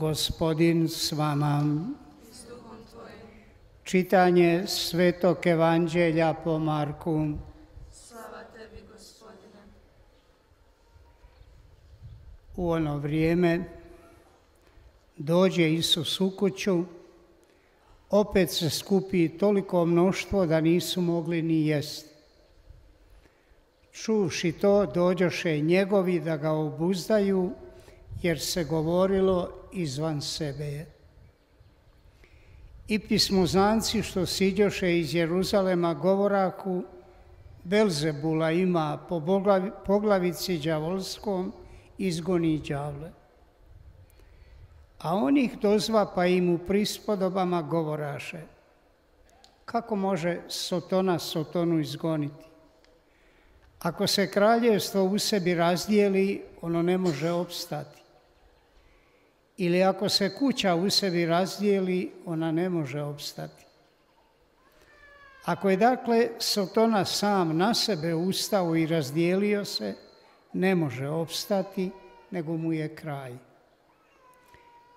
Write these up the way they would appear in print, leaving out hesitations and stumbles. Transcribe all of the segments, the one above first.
Gospodin s vama. Čitanje Svetog Evanđelja po Marku. Slava tebi, Gospodine. U ono vrijeme dođe Isus u kuću, opet se skupi toliko mnoštvo da nisu mogli ni jesti. Čuvši to, dođoše njegovi da ga obuzdaju, jer se govorilo izvan sebe je. I pismoznanci što siđoše iz Jeruzalema govoraku, Belzebula ima po poglavici đavolskom, izgoni đavle. A on ih dozva pa im u prispodobama govoraše: kako može sotona sotonu izgoniti? Ako se kraljevstvo u sebi razdijeli, ono ne može opstati. Ili ako se kuća u sebi razdijeli, ona ne može opstati. Ako je dakle sotona sam na sebe ustao i razdijelio se, ne može opstati, nego mu je kraj.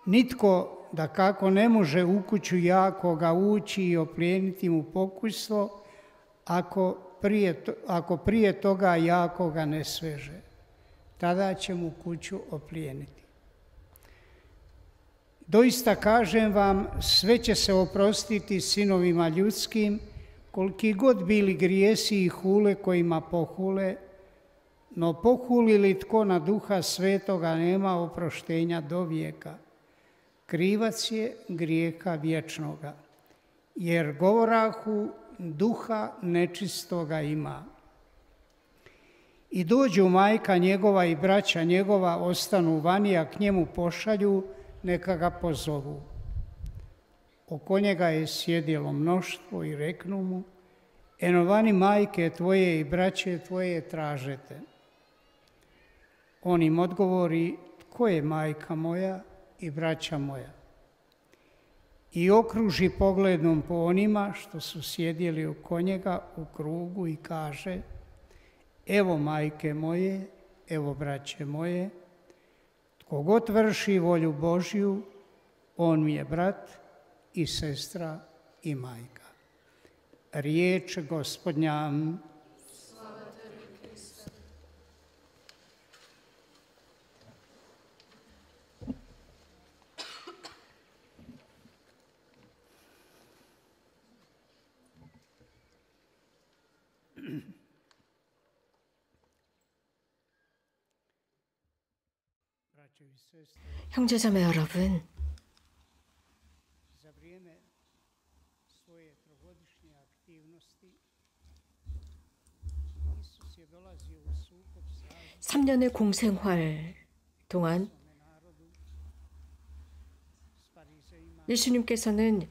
Nitko da kako ne može u kuću jakoga ući i oplijeniti mu pokućstvo, ako prije toga jakoga ne sveže. Tada će mu kuću oplijeniti. Doista kažem vam, sve će se oprostiti sinovima ljudskim, koliki god bili grijesi i hule kojima pohule, no pohuli li tko na Duha Svetoga nema oproštenja do vijeka. Krivac je grijeha vječnoga, jer govorahu duha nečistoga ima. I dođu majka njegova i braća njegova, ostanu vani, a k njemu pošalju, neka ga pozovu. Oko njega je sjedilo mnoštvo i reknu mu: eno vani majke tvoje i braće tvoje tražete. On im odgovori: tko je majka moja i braća moja? I okruži pogledom po onima što su sjedili oko njega u krugu i kaže: evo majke moje, evo braće moje, tko god vrši volju Božju, on mi je brat i sestra i majka. Riječ Gospodnja. Slava tebi, Kriste. 형제자매 여러분, Za vrijeme svoje trogodišnje aktivnosti Isus je dolazio u sukob sa 3년의 공생활 동안 예수님께서는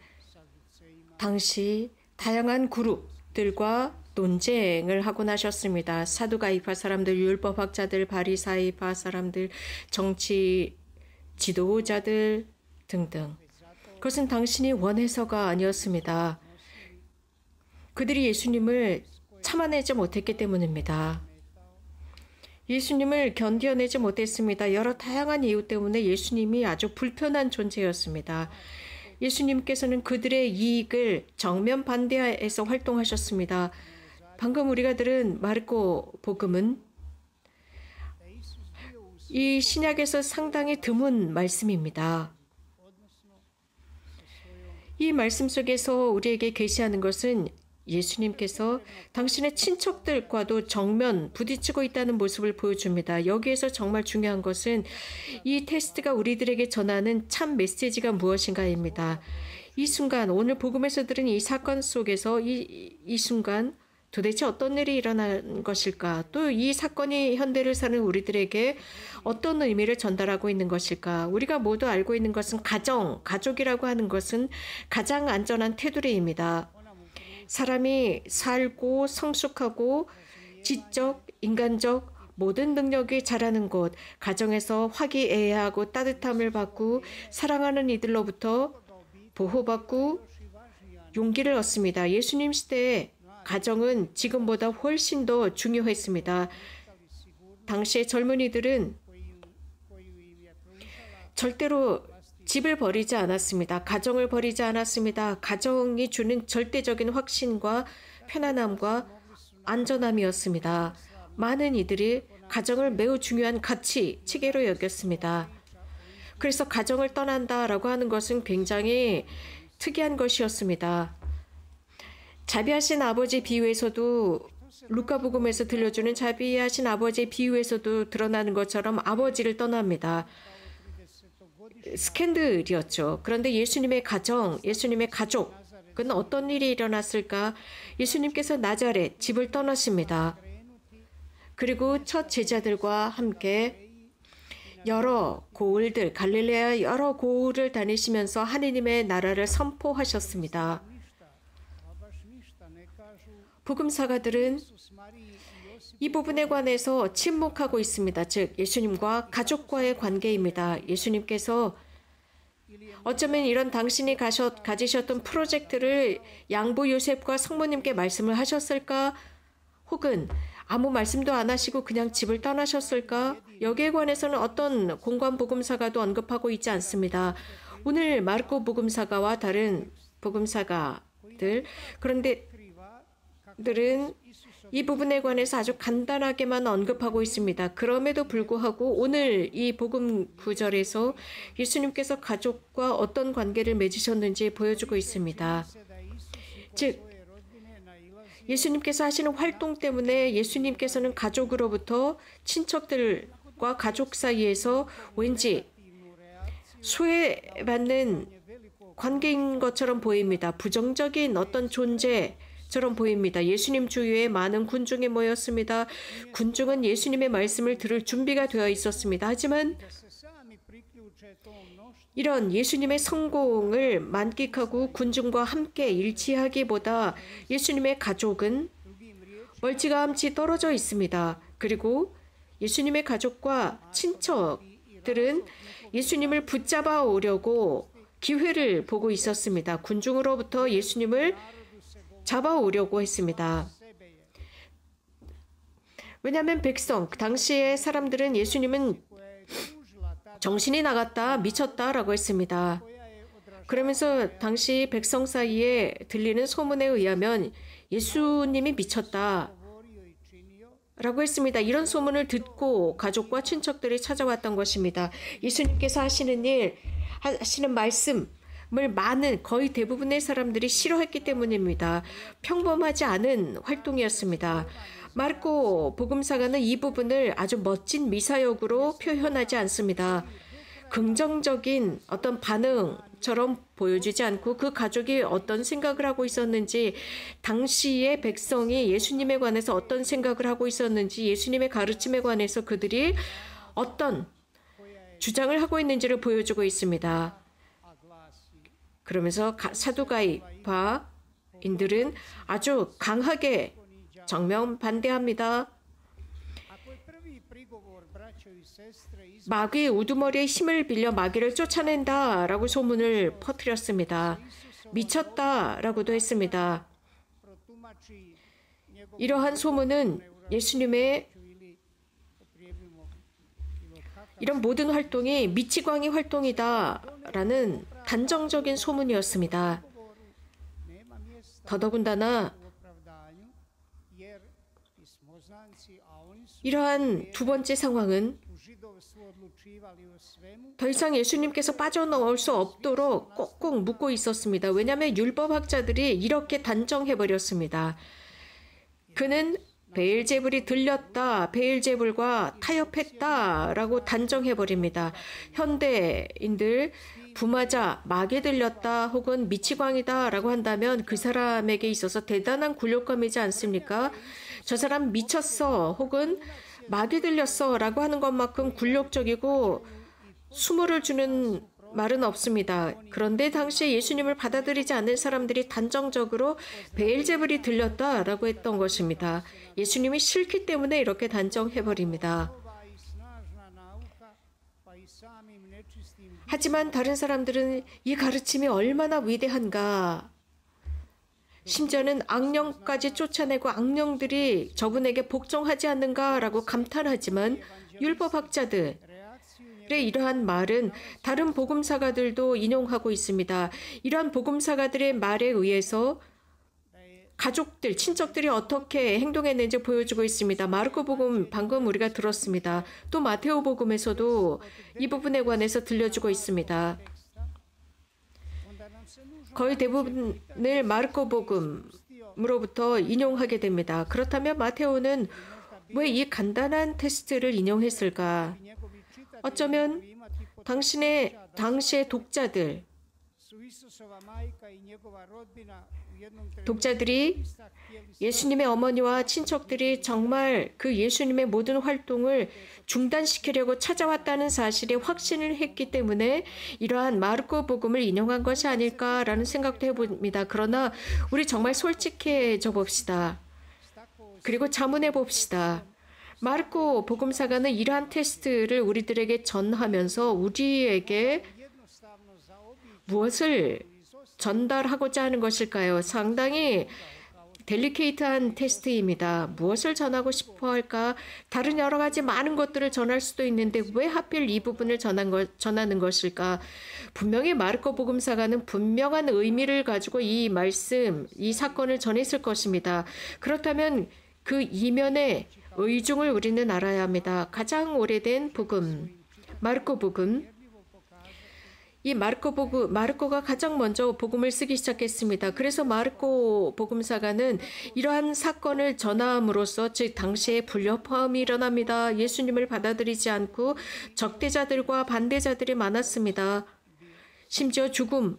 당시 다양한 그룹들과 논쟁을 하고 나셨습니다. 사두가이파 사람들, 율법학자들, 바리사이파 사람들, 정치 지도자들 등등. 그것은 당신이 원해서가 아니었습니다. 그들이 예수님을 참아내지 못했기 때문입니다. 예수님을 견뎌내지 못했습니다. 여러 다양한 이유 때문에 예수님이 아주 불편한 존재였습니다. 예수님께서는 그들의 이익을 정면 반대해서 활동하셨습니다. 방금 우리가 들은 마르코 복음은 이 신약에서 상당히 드문 말씀입니다. 이 말씀 속에서 우리에게 계시하는 것은 예수님께서 당신의 친척들과도 정면 부딪히고 있다는 모습을 보여줍니다. 여기에서 정말 중요한 것은 이 텍스트가 우리들에게 전하는 참 메시지가 무엇인가입니다. 이 순간, 오늘 복음에서 들은 이 사건 속에서 이 순간 도대체 어떤 일이 일어난 것일까? 또 이 사건이 현대를 사는 우리들에게 어떤 의미를 전달하고 있는 것일까? 우리가 모두 알고 있는 것은 가족이라고 하는 것은 가장 안전한 테두리입니다. 사람이 살고 성숙하고 지적, 인간적 모든 능력이 자라는 곳, 가정에서 화기애애하고 따뜻함을 받고 사랑하는 이들로부터 보호받고 용기를 얻습니다. 예수님 시대에 가정은 지금보다 훨씬 더 중요했습니다. 당시의 젊은이들은 절대로 집을 버리지 않았습니다. 가정을 버리지 않았습니다. 가정이 주는 절대적인 확신과 편안함과 안전함이었습니다. 많은 이들이 가정을 매우 중요한 가치, 체계로 여겼습니다. 그래서 가정을 떠난다라고 하는 것은 굉장히 특이한 것이었습니다. 자비하신 아버지 비유에서도 루카복음에서 들려주는 자비하신 아버지의 비유에서도 드러나는 것처럼 아버지를 떠납니다. 스캔들이었죠. 그런데 예수님의 가정, 예수님의 가족은 어떤 일이 일어났을까? 예수님께서 나자렛, 집을 떠나십니다. 그리고 첫 제자들과 함께 여러 고을들, 갈릴레아 여러 고을을 다니시면서 하느님의 나라를 선포하셨습니다. 복음사가들은 이 부분에 관해서 침묵하고 있습니다. 즉 예수님과 가족과의 관계입니다. 예수님께서 어쩌면 이런 당신이 가지셨던 프로젝트를 양부 요셉과 성모님께 말씀을 하셨을까? 혹은 아무 말씀도 안 하시고 그냥 집을 떠나셨을까? 여기에 관해서는 어떤 공관 복음사가도 언급하고 있지 않습니다. 오늘 마르코 복음사가와 다른 복음사가들, 그런데 들은 이 부분에 관해서 아주 간단하게만 언급하고 있습니다. 그럼에도 불구하고 오늘 이 복음 구절에서 예수님께서 가족과 어떤 관계를 맺으셨는지 보여주고 있습니다. 즉 예수님께서 하시는 활동 때문에 예수님께서는 가족으로부터 친척들과 가족 사이에서 왠지 소외받는 관계인 것처럼 보입니다. 부정적인 어떤 존재처럼 보입니다. 예수님 주위에 많은 군중이 모였습니다. 군중은 예수님의 말씀을 들을 준비가 되어 있었습니다. 하지만 이런 예수님의 성공을 만끽하고 군중과 함께 일치하기보다 예수님의 가족은 멀찌감치 떨어져 있습니다. 그리고 예수님의 가족과 친척들은 예수님을 붙잡아 오려고 기회를 보고 있었습니다. 군중으로부터 예수님을 잡아오려고 했습니다. 왜냐하면 백성, 당시의 사람들은 예수님은 정신이 나갔다, 미쳤다라고 했습니다. 그러면서 당시 백성 사이에 들리는 소문에 의하면 예수님이 미쳤다라고 했습니다. 이런 소문을 듣고 가족과 친척들이 찾아왔던 것입니다. 예수님께서 하시는 말씀을 거의 대부분의 사람들이 싫어했기 때문입니다. 평범하지 않은 활동이었습니다. 마르코 복음사가는 이 부분을 아주 멋진 미사역으로 표현하지 않습니다. 긍정적인 어떤 반응처럼 보여주지 않고 그 가족이 어떤 생각을 하고 있었는지, 당시의 백성이 예수님에 관해서 어떤 생각을 하고 있었는지, 예수님의 가르침에 관해서 그들이 어떤 주장을 하고 있는지를 보여주고 있습니다. 그러면서 사두가이파인들은 아주 강하게 정면 반대합니다. 마귀의 우두머리에 힘을 빌려 마귀를 쫓아낸다라고 소문을 퍼뜨렸습니다. 미쳤다라고도 했습니다. 이러한 소문은 예수님의 이런 모든 활동이 미치광이 활동이다라는 단정적인 소문이었습니다. 더더군다나 이러한 두 번째 상황은 더 이상 예수님께서 빠져나올 수 없도록 꼭꼭 묶고 있었습니다. 왜냐하면 율법학자들이 이렇게 단정해버렸습니다. 그는 베엘제불이 들렸다, 베엘제불과 타협했다라고 단정해버립니다. 현대인들 부마자, 마귀 들렸다 혹은 미치광이다라고 한다면 그 사람에게 있어서 대단한 굴욕감이지 않습니까? 저 사람 미쳤어 혹은 마귀 들렸어 라고 하는 것만큼 굴욕적이고 수모를 주는 말은 없습니다. 그런데 당시에 예수님을 받아들이지 않는 사람들이 단정적으로 베엘제불이 들렸다라고 했던 것입니다. 예수님이 싫기 때문에 이렇게 단정해버립니다. 하지만 다른 사람들은 이 가르침이 얼마나 위대한가, 심지어는 악령까지 쫓아내고 악령들이 저분에게 복종하지 않는가라고 감탄하지만 율법학자들, 이러한 말은 다른 복음사가들도 인용하고 있습니다. 이러한 복음사가들의 말에 의해서 가족들, 친척들이 어떻게 행동했는지 보여주고 있습니다. 마르코 복음 방금 우리가 들었습니다. 또 마테오 복음에서도 이 부분에 관해서 들려주고 있습니다. 거의 대부분을 마르코 복음으로부터 인용하게 됩니다. 그렇다면 마테오는 왜 이 간단한 테스트를 인용했을까? 어쩌면 당시의 독자들이 예수님의 어머니와 친척들이 정말 그 예수님의 모든 활동을 중단시키려고 찾아왔다는 사실에 확신을 했기 때문에 이러한 마르코 복음을 인용한 것이 아닐까라는 생각도 해봅니다. 그러나 우리 정말 솔직해져 봅시다. 그리고 자문해 봅시다. 마르코 복음사가는 이러한 테스트를 우리들에게 전하면서 우리에게 무엇을 전달하고자 하는 것일까요? 상당히 델리케이트한 테스트입니다. 무엇을 전하고 싶어 할까? 다른 여러 가지 많은 것들을 전할 수도 있는데 왜 하필 이 부분을 전하는 것일까? 분명히 마르코 복음사가는 분명한 의미를 가지고 이 사건을 전했을 것입니다. 그렇다면 그 이면의 의중을 우리는 알아야 합니다. 가장 오래된 복음, 마르코 복음. 이 마르코가 가장 먼저 복음을 쓰기 시작했습니다. 그래서 마르코 복음사가는 이러한 사건을 전함으로써 즉 당시에 불협화음이 일어납니다. 예수님을 받아들이지 않고 적대자들과 반대자들이 많았습니다. 심지어 죽음,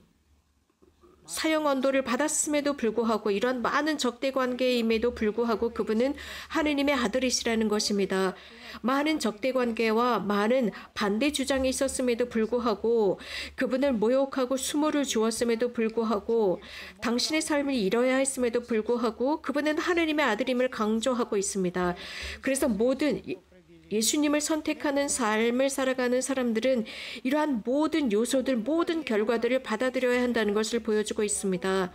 사형 언도를 받았음에도 불구하고 이런 많은 적대 관계임에도 불구하고 그분은 하느님의 아들이시라는 것입니다. 많은 적대 관계와 많은 반대 주장이 있었음에도 불구하고 그분을 모욕하고 수모를 주었음에도 불구하고 당신의 삶을 잃어야 했음에도 불구하고 그분은 하느님의 아들임을 강조하고 있습니다. 그래서 예수님을 선택하는 삶을 살아가는 사람들은 이러한 모든 요소들, 모든 결과들을 받아들여야 한다는 것을 보여주고 있습니다.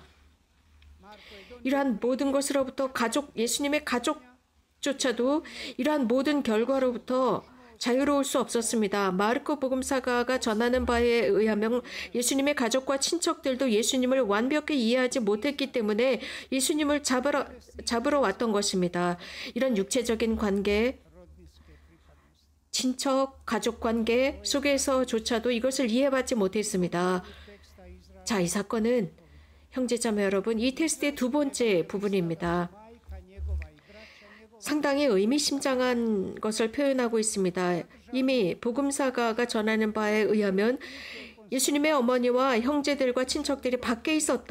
이러한 모든 것으로부터 예수님의 가족조차도 이러한 모든 결과로부터 자유로울 수 없었습니다. 마르코 복음사가가 전하는 바에 의하면 예수님의 가족과 친척들도 예수님을 완벽히 이해하지 못했기 때문에 예수님을 잡으러 왔던 것입니다. 이런 육체적인 관계, 친척, 가족 관계 속에서조차도 이것을 이해받지 못했습니다. 자, 이 사건은 형제자매 여러분, 이 테스트의 두 번째 부분입니다. 상당히 의미심장한 것을 표현하고 있습니다. 이미 복음사가가 전하는 바에 의하면 예수님의 어머니와 형제들과 친척들이 밖에서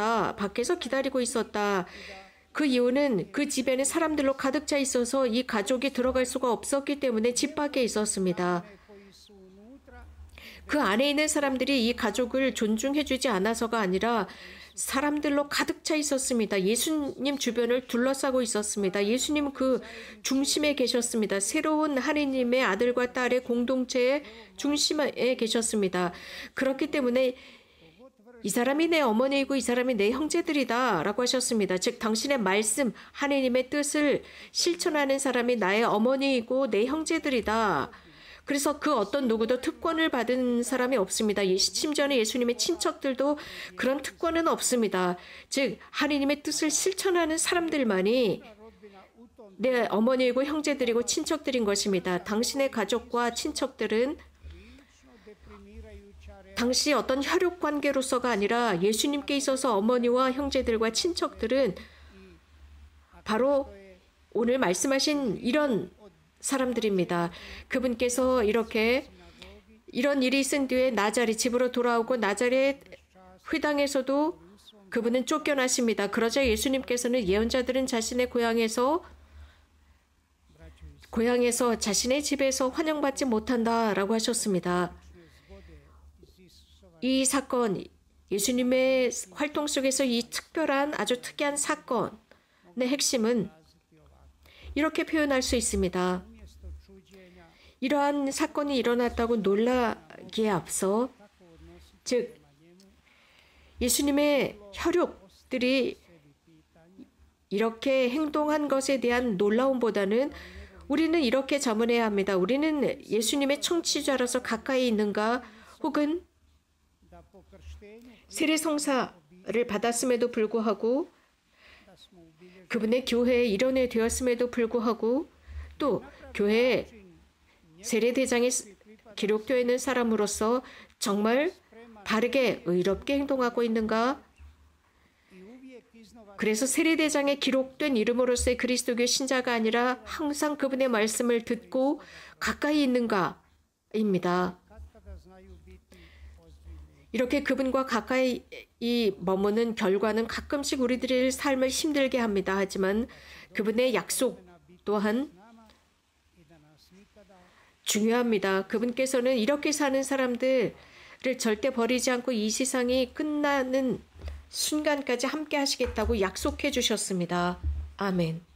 기다리고 있었다. 그 이유는 그 집에는 사람들로 가득 차 있어서 이 가족이 들어갈 수가 없었기 때문에 집 밖에 있었습니다. 그 안에 있는 사람들이 이 가족을 존중해주지 않아서가 아니라 사람들로 가득 차 있었습니다. 예수님 주변을 둘러싸고 있었습니다. 예수님은 그 중심에 계셨습니다. 새로운 하느님의 아들과 딸의 공동체의 중심에 계셨습니다. 그렇기 때문에 이 사람이 내 어머니이고 이 사람이 내 형제들이다 라고 하셨습니다. 즉 당신의 말씀, 하느님의 뜻을 실천하는 사람이 나의 어머니이고 내 형제들이다. 그래서 그 어떤 누구도 특권을 받은 사람이 없습니다. 심지어는 예수님의 친척들도 그런 특권은 없습니다. 즉 하느님의 뜻을 실천하는 사람들만이 내 어머니이고 형제들이고 친척들인 것입니다. 당신의 가족과 친척들은 당시 어떤 혈육 관계로서가 아니라 예수님께 있어서 어머니와 형제들과 친척들은 바로 오늘 말씀하신 이런 사람들입니다. 그분께서 이런 일이 있은 뒤에 집으로 돌아오고 나자렛 회당에서도 그분은 쫓겨나십니다. 그러자 예수님께서는 예언자들은 자신의 고향에서 자신의 집에서 환영받지 못한다라고 하셨습니다. 이 사건, 예수님의 활동 속에서 이 아주 특이한 사건의 핵심은 이렇게 표현할 수 있습니다. 이러한 사건이 일어났다고 놀라기에 앞서, 즉 예수님의 혈육들이 이렇게 행동한 것에 대한 놀라움보다는 우리는 이렇게 자문해야 합니다. 우리는 예수님의 청취자라서 가까이 있는가? 혹은 da po krštenju 세례성사를 받았음에도 불구하고 da smo ubilježeni 그분의 교회에 일원이 되었음에도 불구하고 또 교회에 세례대장에 기록되어 있는 사람으로서 정말 바르게 의롭게 행동하고 있는가? i uvijek iznova 그래서 세례대장에 기록된 이름으로서의 그리스도교 신자가 아니라 항상 그분의 말씀을 듣고 가까이 있는가입니다. katkada znaju biti ozbiljni. 이렇게 그분과 가까이 머무는 결과는 가끔씩 우리들의 삶을 힘들게 합니다. 하지만 그분의 약속 또한 I da nas nikada 중요합니다. 그분께서는 이렇게 사는 사람들을 절대 버리지 않고 이 세상이 끝나는 순간까지 함께 하시겠다고 약속해 주셨습니다. 아멘.